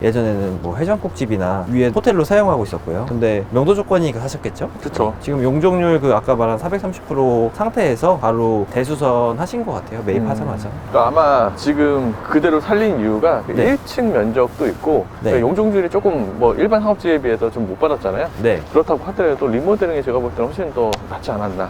예전에는 뭐 해장국집이나 위에 호텔로 사용하고 있었고요. 근데 명도 조건이니까 사셨겠죠? 그쵸. 지금 용적률 그 아까 말한 430% 상태에서 바로 대수선 하신 것 같아요. 매입하자마자. 그러니까 아마 지금 그대로 살린 이유가 네. 1층 면적도 있고 네. 그러니까 용적률이 조금 뭐 일반 상업지에 비해서 좀 못 받았잖아요. 네. 그렇다고 하더라도 리모델링이 제가 볼 때는 훨씬 더 낫지 않았나.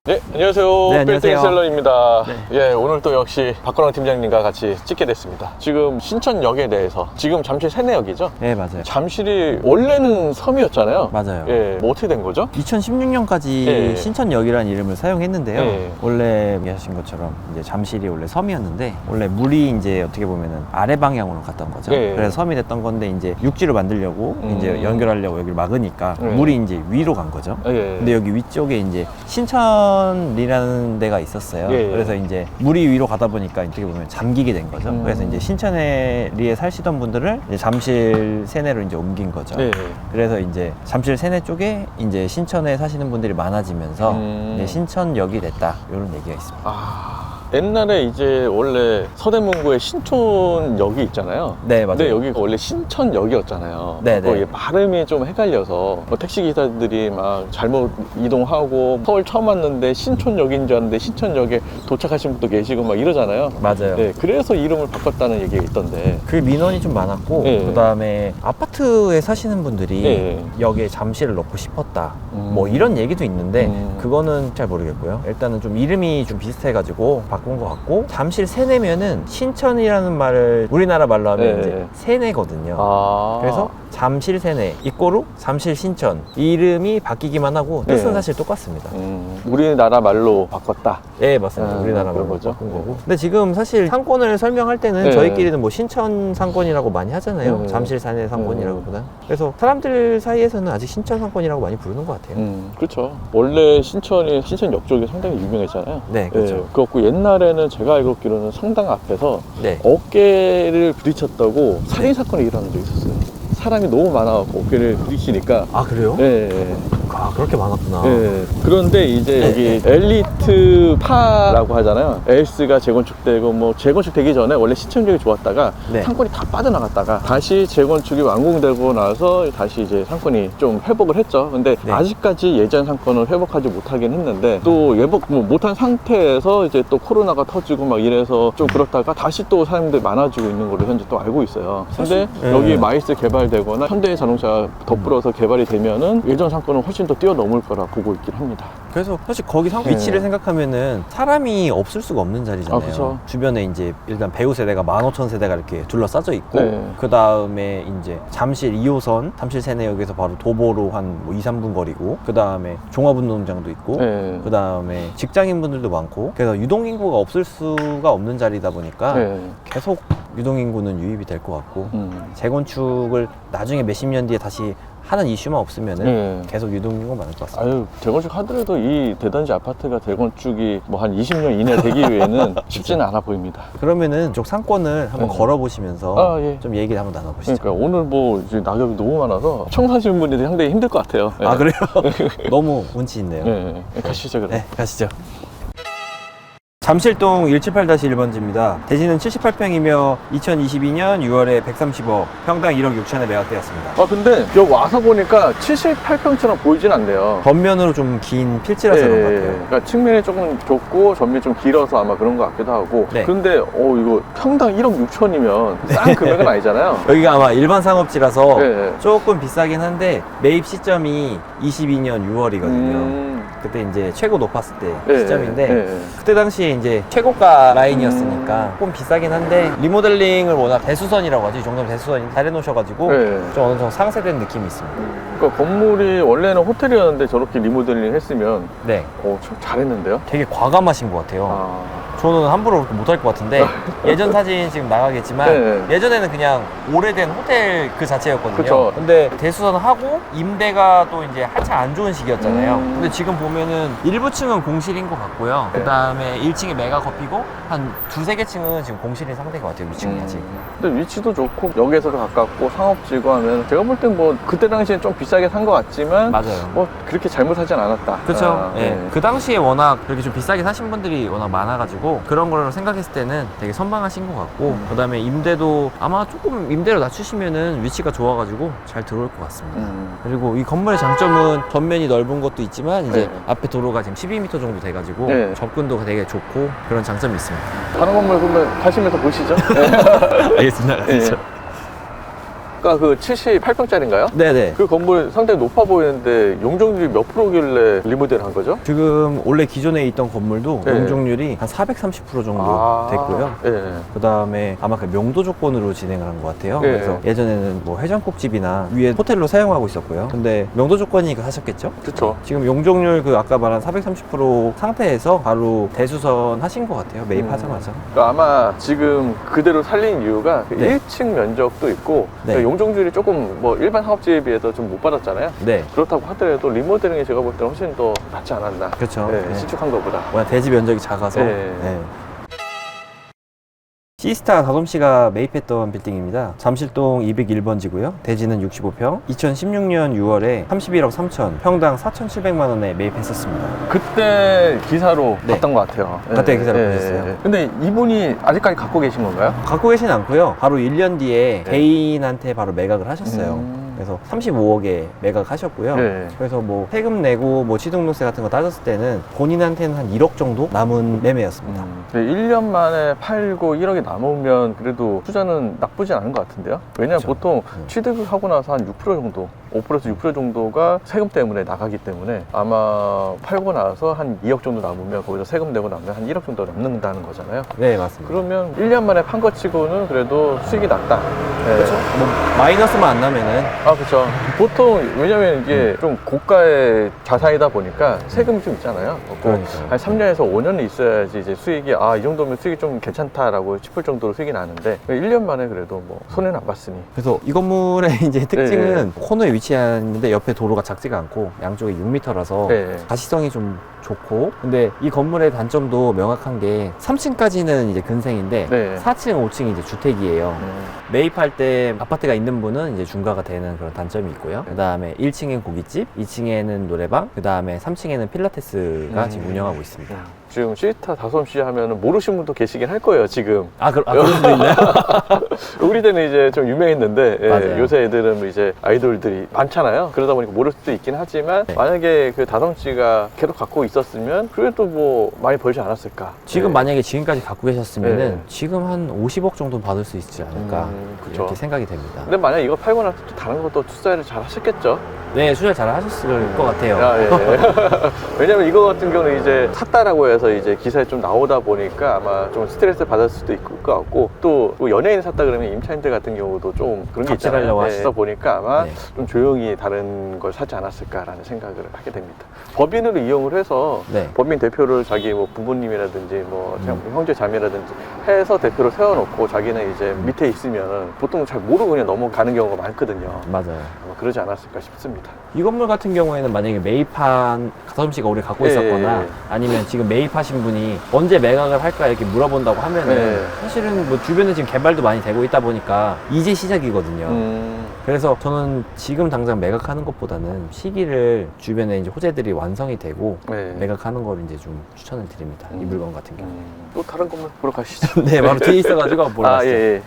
네, 안녕하세요. 네, 안녕하세요. 빌딩 셀러입니다. 네. 예, 오늘 또 역시 박건왕 팀장님과 같이 찍게 됐습니다. 지금 신천역에 대해서 지금 잠실 세내역이죠? 네, 맞아요. 잠실이 원래는 섬이었잖아요. 맞아요. 예, 뭐 어떻게 된 거죠? 2016년까지 예. 신천역이라는 이름을 사용했는데요. 예. 원래 얘기하신 것처럼 이제 잠실이 원래 섬이었는데 원래 물이 이제 어떻게 보면은 아래 방향으로 갔던 거죠. 예. 그래서 섬이 됐던 건데 이제 육지로 만들려고 이제 연결하려고 여기를 막으니까 예. 물이 이제 위로 간 거죠. 예. 근데 여기 위쪽에 이제 신천이라는 데가 있었어요. 예. 그래서 이제 물이 위로 가다 보니까 어떻게 보면 잠기게 된 거죠. 그래서 이제 신천리에 사시던 분들을 이제 잠실 세내로 이제 옮긴 거죠. 예. 그래서 이제 잠실 세내 쪽에 이제 신천에 사시는 분들이 많아지면서 이제 신천역이 됐다 이런 얘기가 있습니다. 아, 옛날에 이제 원래 서대문구에 신촌역이 있잖아요. 네, 맞아요. 근데 여기가 원래 신천역이었잖아요. 네, 네. 이게 발음이 좀 헷갈려서 뭐 택시 기사들이 막 잘못 이동하고 서울 처음 왔는데 신촌역인 줄 알았는데 신천역에 도착하신 분도 계시고 막 이러잖아요. 맞아요. 네, 그래서 이름을 바꿨다는 얘기가 있던데. 그 민원이 좀 많았고 예. 그다음에 아파트에 사시는 분들이 예. 여기에 잠실을 넣고 싶었다 뭐 이런 얘기도 있는데 그거는 잘 모르겠고요. 일단은 좀 이름이 좀 비슷해가지고 바꾼 것 같고 잠실 세내면은 신천이라는 말을 우리나라 말로 하면 예. 이제 세내거든요. 아. 그래서 잠실 세내 이꼬르 잠실 신천 이름이 바뀌기만 하고 뜻은 예. 사실 똑같습니다. 우리나라 말로 바꿨다. 예, 맞습니다. 아, 우리나라 그런 말로 거죠. 바꾼 거고. 근데 지금 사실 상권을 설명할 때는 네. 저희끼리는 뭐 신천 상권이라고 많이 하잖아요. 네. 잠실 사내 상권이라고보다. 그래서 사람들 사이에서는 아직 신천 상권이라고 많이 부르는 것 같아요. 그렇죠. 원래 신천역 쪽이 상당히 유명했잖아요. 네, 그렇죠. 예, 그렇고 옛날에는 제가 알기로는 성당 앞에서 네. 어깨를 부딪혔다고 살인 사건이 일어난 적이 있었어요. 사람이 너무 많아갖고 어깨를 부딪히니까. 아, 그래요? 예. 아, 그렇게 많았구나. 예. 그런데 이제 네. 여기 엘리트 파라고 하잖아요. 엘스가 재건축되고 뭐 재건축되기 전에 원래 시청력이 좋았다가 네. 상권이 다 빠져나갔다가 다시 재건축이 완공되고 나서 다시 이제 상권이 좀 회복을 했죠. 근데 네. 아직까지 예전 상권을 회복하지 못하긴 했는데 또 회복 못한 상태에서 이제 또 코로나가 터지고 막 이래서 좀 그렇다가 다시 또 사람들이 많아지고 있는 걸로 현재 또 알고 있어요. 근데 네. 여기 마이스 개발되거나 현대자동차 덧불어서 개발이 되면은 예전 상권은 훨씬 더 뛰어넘을 거라 보고 있긴 합니다. 그래서 사실 거기 네. 위치를 생각하면은 사람이 없을 수가 없는 자리잖아요. 아, 그쵸. 주변에 이제 일단 배우 세대가 15,000세대가 이렇게 둘러싸져 있고 네. 그 다음에 이제 잠실 2호선 잠실 세내역에서 바로 도보로 한 뭐 2, 3분 거리고 그 다음에 종합운동장도 있고 네. 그 다음에 직장인분들도 많고 그래서 유동인구가 없을 수가 없는 자리다 보니까 네. 계속 유동인구는 유입이 될 것 같고 재건축을 나중에 몇십 년 뒤에 다시 하는 이슈만 없으면은 네. 계속 유동인구가 많을 것 같습니다. 아유, 재건축 하더라도 이 대단지 아파트가 재건축이 뭐 한 20년 이내 되기 위해는 쉽지는 않아 보입니다. 그러면은 이쪽 상권을 한번 네. 걸어보시면서 아, 예. 좀 얘기를 한번 나눠보시죠. 그러니까 오늘 뭐 이제 낙엽이 너무 많아서 청사시는 분들이 상당히 힘들 것 같아요. 네. 아, 그래요? 너무 운치 있네요. 네. 가시죠, 그럼. 네, 가시죠. 잠실동 178-1번지입니다. 대지는 78평이며 2022년 6월에 130억, 평당 1억 6천에 매각되었습니다. 아, 근데 여기 와서 보니까 78평처럼 보이진 않네요. 겉면으로 좀 긴 필지라서 그런 것 같아요. 그러니까 측면이 조금 좁고 전면이 좀 길어서 아마 그런 것 같기도 하고. 네. 근데 이거 평당 1억 6천이면 싼 금액은 아니잖아요. 여기가 아마 일반 상업지라서 네. 조금 비싸긴 한데 매입 시점이 22년 6월이거든요. 그때 이제 최고 높았을 때 네, 시점인데 네. 그때 당시에 이제 최고가 라인이었으니까 조금 비싸긴 한데 리모델링을 워낙 대수선이라고 하죠. 이 정도면 대수선이 잘 해놓으셔가지고 네. 좀 어느 정도 상세된 느낌이 있습니다. 그러니까 건물이 원래는 호텔이었는데 저렇게 리모델링 했으면 네, 참 잘했는데요. 되게 과감하신 것 같아요. 아, 저는 함부로 그렇게 못할 것 같은데 예전 사진 지금 나가겠지만 네. 예전에는 그냥 오래된 호텔 그 자체였거든요. 그쵸. 근데 대수선 하고 임대가 또 이제 한참 안 좋은 시기였잖아요. 근데 지금 보면 보면은 일부 층은 공실인 것 같고요. 그 다음에 1층에 메가커피고 한 두세 개 층은 지금 공실인 상태인 것 같아요. 위층이 아직. 근데 위치도 좋고 역에서도 가깝고 상업지구 하면 제가 볼 땐 뭐 그때 당시엔 좀 비싸게 산 것 같지만 맞아요. 뭐 그렇게 잘못하진 않았다. 그렇죠. 예. 그 당시에 워낙 그렇게 좀 비싸게 사신 분들이 워낙 많아가지고 그런 걸로 생각했을 때는 되게 선방하신 것 같고 그 다음에 임대도 아마 조금 임대료 낮추시면은 위치가 좋아가지고 잘 들어올 것 같습니다. 그리고 이 건물의 장점은 전면이 넓은 것도 있지만 이제 네. 앞에 도로가 지금 12m 정도 돼가지고 네. 접근도가 되게 좋고 그런 장점이 있습니다. 다른 건물 그러면 가시면서 보시죠. 알겠습니다. 네. 아까 그 78평짜리인가요? 네네. 그 건물 상당히 높아 보이는데 용적률이 몇 프로길래 리모델 한 거죠? 지금 원래 기존에 있던 건물도 네. 용적률이 한 430% 정도 됐고요. 네. 그 다음에 아마 그 명도 조건으로 진행을 한 것 같아요. 네. 그래서 예전에는 뭐 해장국집이나 위에 호텔로 사용하고 있었고요. 근데 명도 조건이니까 사셨겠죠? 그렇죠. 지금 용적률 그 아까 말한 430% 상태에서 바로 대수선 하신 것 같아요. 매입하자마자. 그러니까 아마 지금 그대로 살린 이유가 그 네. 1층 면적도 있고 네. 그러니까 용적률이 조금 뭐 일반 상업지에 비해서 좀 못 받았잖아요. 네. 그렇다고 하더라도 리모델링이 제가 볼 때는 훨씬 더 낫지 않았나. 그렇죠. 네, 네. 신축한 것보다. 워낙 대지 면적이 작아서. 네. 네. 시스타 다솜씨가 매입했던 빌딩입니다. 잠실동 201번지고요. 대지는 65평. 2016년 6월에 31억 3천, 평당 4,700만 원에 매입했었습니다. 그때 기사로 네. 봤던 것 같아요. 그때 기사로 보셨어요? 근데 이분이 아직까지 갖고 계신 건가요? 갖고 계신 않고요. 바로 1년 뒤에 네. 개인한테 바로 매각을 하셨어요. 그래서 35억에 매각하셨고요. 네. 그래서 뭐 세금 내고 뭐 취등록세 같은 거 따졌을 때는 본인한테는 한 1억 정도 남은 매매였습니다. 1년 만에 팔고 1억이 남으면 그래도 투자는 나쁘진 않은 것 같은데요? 왜냐면 그렇죠. 보통 취득을 하고 나서 한 6% 정도, 5%에서 6% 정도가 세금 때문에 나가기 때문에 아마 팔고 나서 한 2억 정도 남으면 거기서 세금 내고 나면 한 1억 정도 남는다는 거잖아요. 네, 맞습니다. 그러면 1년 만에 판 것 치고는 그래도 수익이 낮다. 네. 그렇죠. 뭐 마이너스만 안 나면은 그렇죠. 보통 왜냐면 이게 좀 고가의 자산이다 보니까 세금이 좀 있잖아요. 그러니까요. 한 3년에서 5년은 있어야지 이제 수익이 이 정도면 수익이 좀 괜찮다라고 싶을 정도로 수익이 나는데 1년 만에 그래도 뭐 손해는 안 봤으니. 그래서 이 건물의 이제 특징은 네. 코너에 위치했는데 옆에 도로가 작지가 않고 양쪽에 6m라서 네. 가시성이 좀 좋고, 근데 이 건물의 단점도 명확한 게 3층까지는 이제 근생인데 네. 4층, 5층이 이제 주택이에요. 매입할 때 아파트가 있는 분은 이제 중과가 되는 그런 단점이 있고요. 그 다음에 1층엔 고깃집, 2층에는 노래방, 그 다음에 3층에는 필라테스가 지금 운영하고 있습니다. 지금 시스타 다솜씨 하면 모르시는 분도 계시긴 할 거예요, 지금. 그럴 수도 있나요? 우리 때는 이제 좀 유명했는데 맞아요. 요새 애들은 이제 아이돌들이 많잖아요. 그러다 보니까 모를 수도 있긴 하지만 네. 만약에 그 다솜씨가 계속 갖고 있었으면 그래도 뭐 많이 벌지 않았을까. 지금 네. 만약에 지금까지 갖고 계셨으면은 네. 지금 한 50억 정도 받을 수 있지 않을까 그쵸. 이렇게 생각이 됩니다. 근데 만약 이거 팔고 나서 또 다른 것도 투자를 잘 하셨겠죠? 네, 투자 잘 하셨을 것 같아요. 예. 왜냐면 이거 같은 경우는 이제 샀다라고 해서 이제 기사에 좀 나오다 보니까 아마 좀 스트레스 받을 수도 있을 것 같고 또 연예인 샀다 그러면 임차인들 같은 경우도 좀 그런 게 있잖아요. 갑질하려고 그러다 보니까 아마 네. 좀 조용히 다른 걸 사지 않았을까라는 생각을 하게 됩니다. 법인으로 이용을 해서 네. 법인 대표를 자기 뭐 부모님이라든지 뭐 형제 자매라든지 해서 대표를 세워놓고 자기는 이제 밑에 있으면 보통 잘 모르고 그냥 넘어가는 경우가 많거든요. 맞아요. 아마 그러지 않았을까 싶습니다. 이 건물 같은 경우에는 만약에 매입한 다솜씨가 우리 갖고 예, 있었거나 예. 아니면 지금 매입하신 분이 언제 매각을 할까 이렇게 물어본다고 하면은 예. 사실은 뭐 주변에 지금 개발도 많이 되고 있다 보니까 이제 시작이거든요. 그래서 저는 지금 당장 매각하는 것보다는 시기를 주변에 이제 호재들이 완성이 되고 네. 매각하는 걸 이제 좀 추천을 드립니다. 이 물건 같은 경우. 또 다른 건물 보러 가시죠. 네, 바로 뒤에 있어가지고 보러 가시죠. 예.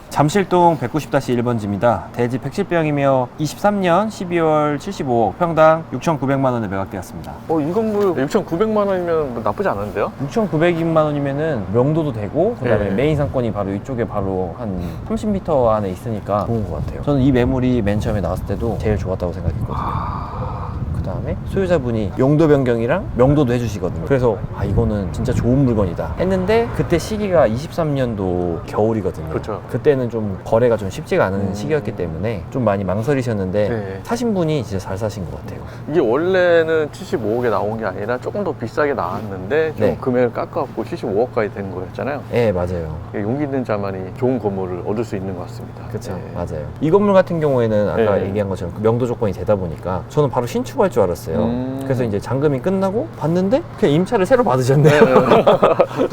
잠실동 190-1번지입니다. 대지 110평이며 23년 12월 75억, 평당 6,900만 원에 매각되었습니다. 이 건물 6,900만 원이면 뭐 나쁘지 않은데요? 6,900만 원이면은 명도도 되고, 그 다음에 네. 메인 상권이 바로 이쪽에 바로 한 30m 안에 있으니까 좋은 것 같아요. 저는 이 매물이 맨 처음에 나왔을 때도 제일 좋았다고 생각했거든요. 그 다음에 소유자분이 용도 변경이랑 명도도 해주시거든요. 그래서 이거는 진짜 좋은 물건이다 했는데, 그때 시기가 23년도 겨울이거든요. 그렇죠. 그때는 좀 거래가 좀 쉽지가 않은 시기였기 때문에 좀 많이 망설이셨는데 네. 사신 분이 진짜 잘 사신 것 같아요. 이게 원래는 75억에 나온 게 아니라 조금 더 비싸게 나왔는데 좀 네. 금액을 깎아갖고 75억까지 된 거였잖아요. 네, 맞아요. 용기 있는 자만이 좋은 건물을 얻을 수 있는 것 같습니다. 그렇죠. 네. 맞아요. 이 건물 같은 경우에는 아까 네. 얘기한 것처럼 그 명도 조건이 되다 보니까 저는 바로 신축할 줄 알았어요. 그래서 이제 잔금이 끝나고 봤는데 그냥 임차를 새로 받으셨네요.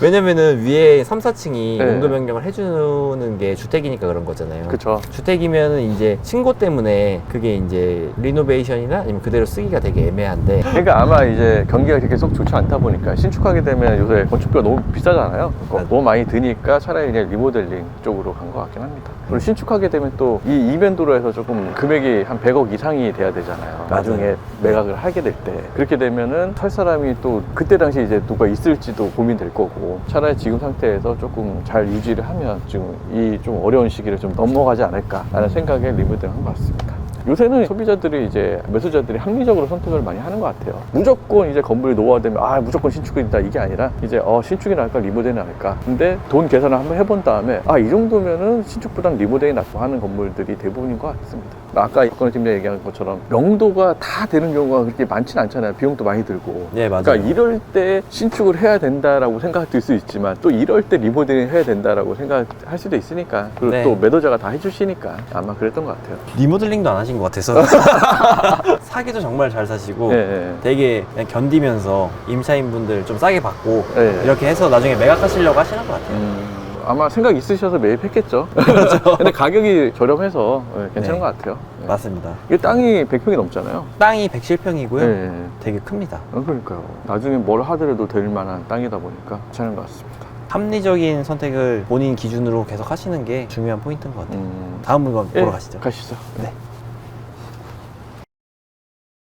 왜냐면은 위에 3, 4층이 네. 용도 변경을 해주는 게 주택이니까 그런 거잖아요. 그쵸. 주택이면은 이제 신고 때문에 그게 이제 리노베이션이나 아니면 그대로 쓰기가 되게 애매한데. 그러니까 아마 이제 경기가 그렇게 속 좋지 않다 보니까 신축하게 되면 요새 건축비가 너무 비싸잖아요. 너무 많이 드니까 차라리 그냥 리모델링 쪽으로 간 것 같긴 합니다. 그리고 신축하게 되면 또 이 이면도로에서 조금 금액이 한 100억 이상이 돼야 되잖아요. 나중에 매각을 하게 될 때. 그렇게 되면은 살 사람이 또 그때 당시 이제 누가 있을지도 고민될 거고, 차라리 지금 상태에서 조금 잘 유지를 하면 지금 이 좀 어려운 시기를 좀 넘어가지 않을까라는 생각에 리모델링 한 것 같습니다. 요새는 소비자들이 이제 매수자들이 합리적으로 선택을 많이 하는 것 같아요. 무조건 이제 건물이 노후화되면 무조건 신축이다 이게 아니라 이제 신축이 나을까 리모델이 나을까. 근데 돈 계산을 한번 해본 다음에 이 정도면은 신축보다는 리모델이 낫고 하는 건물들이 대부분인 것 같습니다. 아까 박건우 팀장 얘기한 것처럼 명도가 다 되는 경우가 그렇게 많지는 않잖아요. 비용도 많이 들고. 네, 맞아요. 그러니까 이럴 때 신축을 해야 된다라고 생각할 수 있지만 또 이럴 때 리모델링 해야 된다라고 생각할 수도 있으니까. 그리고 네. 또 매도자가 다 해주시니까 아마 그랬던 것 같아요. 리모델링도 안 하신 것 같아서 사기도 정말 잘 사시고 예. 되게 그냥 견디면서 임차인분들 좀 싸게 받고 예. 이렇게 해서 나중에 매각하시려고 하시는 것 같아요. 아마 생각 있으셔서 매입했겠죠. 근데 가격이 저렴해서 괜찮은 네. 것 같아요. 맞습니다. 이게 땅이 100평이 넘잖아요. 땅이 107평이고요. 네. 되게 큽니다. 그러니까요. 나중에 뭘 하더라도 될 만한 땅이다 보니까 괜찮은 것 같습니다. 합리적인 선택을 본인 기준으로 계속 하시는 게 중요한 포인트인 것 같아요. 다음 물건 보러 가시죠. 가시죠. 네.